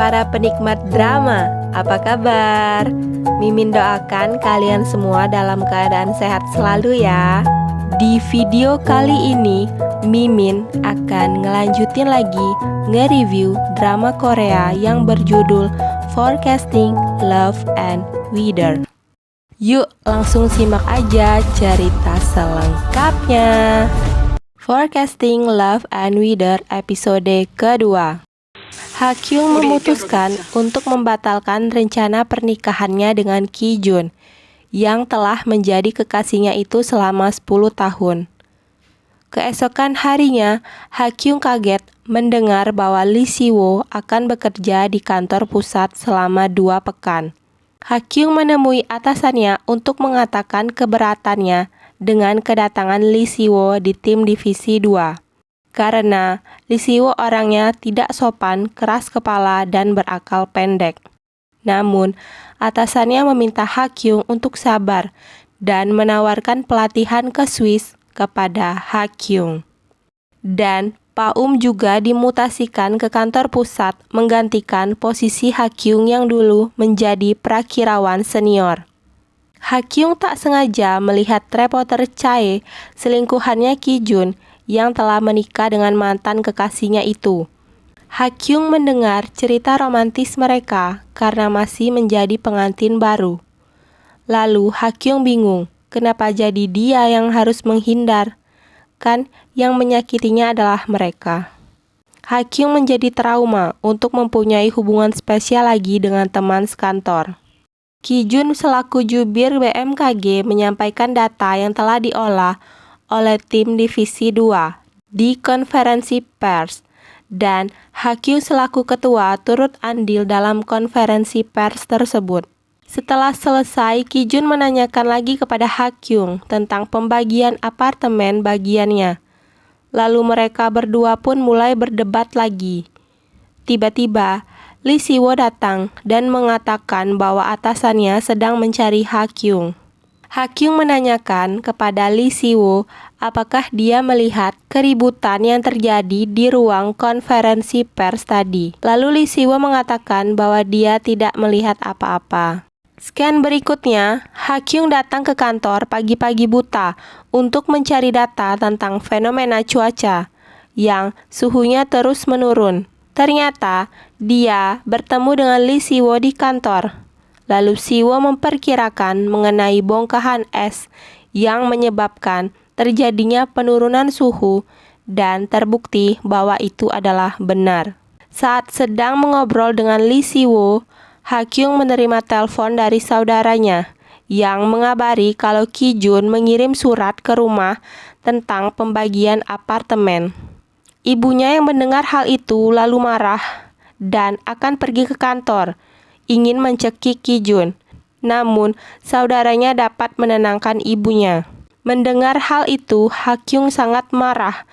para penikmat drama, apa kabar? Mimin doakan kalian semua dalam keadaan sehat selalu ya. Di video kali ini, Mimin akan ngelanjutin lagi nge-review drama Korea yang berjudul Forecasting Love and Weather. Yuk langsung simak aja cerita selengkapnya. Forecasting Love and Weather episode kedua. Ha-kyung memutuskan untuk membatalkan rencana pernikahannya dengan Ki-jun yang telah menjadi kekasihnya itu selama 10 tahun. Keesokan harinya, Ha-kyung kaget mendengar bahwa Lee Si-woo akan bekerja di kantor pusat selama 2 pekan. Ha-kyung menemui atasannya untuk mengatakan keberatannya dengan kedatangan Lee Si-woo di tim divisi 2. Karena Lee Si-woo orangnya tidak sopan, keras kepala, dan berakal pendek. Namun, atasannya meminta Ha-kyung untuk sabar dan menawarkan pelatihan ke Swiss kepada Ha-kyung. Dan Pa-um juga dimutasikan ke kantor pusat menggantikan posisi Ha-kyung yang dulu menjadi prakirawan senior. Ha-kyung tak sengaja melihat reporter Chae, selingkuhannya Ki-jun, yang telah menikah dengan mantan kekasihnya itu. Ha-kyung mendengar cerita romantis mereka karena masih menjadi pengantin baru. Lalu Ha-kyung bingung, kenapa jadi dia yang harus menghindar? Kan yang menyakitinya adalah mereka. Ha-kyung menjadi trauma untuk mempunyai hubungan spesial lagi dengan teman sekantor. Ki-jun selaku jubir BMKG menyampaikan data yang telah diolah oleh tim divisi 2 di konferensi pers, dan Ha-kyung selaku ketua turut andil dalam konferensi pers tersebut. Setelah selesai, Ki-jun menanyakan lagi kepada Ha-kyung tentang pembagian apartemen bagiannya. Lalu mereka berdua pun mulai berdebat lagi. Tiba-tiba, Lee Si-woo datang dan mengatakan bahwa atasannya sedang mencari Ha-kyung. Ha-kyung menanyakan kepada Lee Si-woo apakah dia melihat keributan yang terjadi di ruang konferensi pers tadi. Lalu Lee Si-woo mengatakan bahwa dia tidak melihat apa-apa. Scan berikutnya, Ha-kyung datang ke kantor pagi-pagi buta untuk mencari data tentang fenomena cuaca yang suhunya terus menurun. Ternyata dia bertemu dengan Lee Si-woo di kantor. Lalu Si-woo memperkirakan mengenai bongkahan es yang menyebabkan terjadinya penurunan suhu dan terbukti bahwa itu adalah benar. Saat sedang mengobrol dengan Lee Si-woo, Ha-kyung menerima telepon dari saudaranya yang mengabari kalau Ki-jun mengirim surat ke rumah tentang pembagian apartemen. Ibunya yang mendengar hal itu lalu marah dan akan pergi ke kantor, ingin mencekik Ki-jun. Namun, saudaranya dapat menenangkan ibunya. Mendengar hal itu, Ha-kyung sangat marah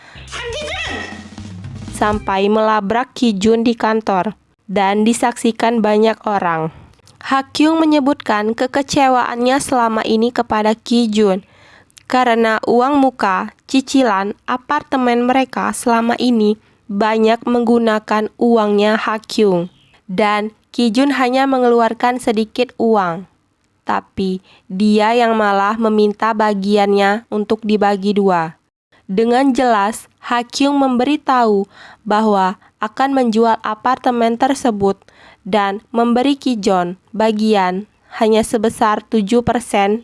sampai melabrak Ki-jun di kantor dan disaksikan banyak orang. Ha-kyung menyebutkan kekecewaannya selama ini kepada Ki-jun karena uang muka cicilan apartemen mereka selama ini banyak menggunakan uangnya Ha-kyung. Dan Ki-jun hanya mengeluarkan sedikit uang, tapi dia yang malah meminta bagiannya untuk dibagi 2. Dengan jelas, Ha-kyung memberitahu bahwa akan menjual apartemen tersebut dan memberi Ki-jun bagian hanya sebesar 7%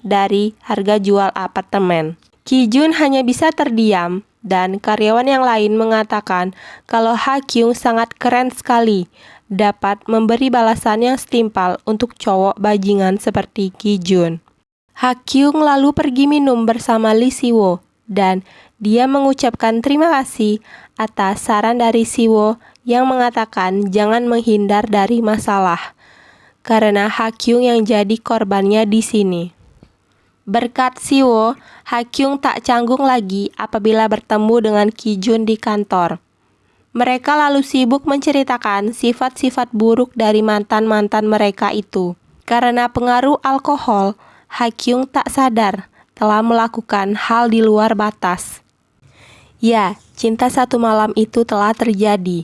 dari harga jual apartemen. Ki-jun hanya bisa terdiam dan karyawan yang lain mengatakan kalau Ha-kyung sangat keren sekali dapat memberi balasan yang setimpal untuk cowok bajingan seperti Ki-jun. Ha-kyung lalu pergi minum bersama Lee Si-woo dan dia mengucapkan terima kasih atas saran dari Si-woo yang mengatakan jangan menghindar dari masalah karena Ha-kyung yang jadi korbannya di sini. Berkat Si-woo, Ha-kyung tak canggung lagi apabila bertemu dengan Ki-jun di kantor. Mereka lalu sibuk menceritakan sifat-sifat buruk dari mantan-mantan mereka itu. Karena pengaruh alkohol, Ha-kyung tak sadar telah melakukan hal di luar batas. Ya, cinta satu malam itu telah terjadi.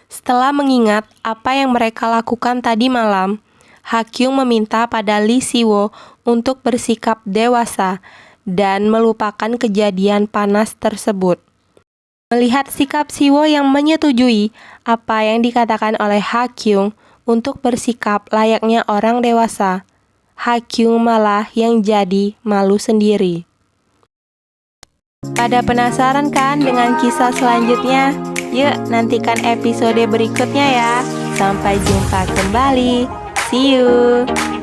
Setelah mengingat apa yang mereka lakukan tadi malam, Ha-kyung meminta pada Lee Si-woo untuk bersikap dewasa dan melupakan kejadian panas tersebut. Melihat sikap Si-woo yang menyetujui apa yang dikatakan oleh Ha-kyung untuk bersikap layaknya orang dewasa, Ha-kyung malah yang jadi malu sendiri. Pada penasaran kan dengan kisah selanjutnya? Yuk nantikan episode berikutnya ya. Sampai jumpa kembali. See you.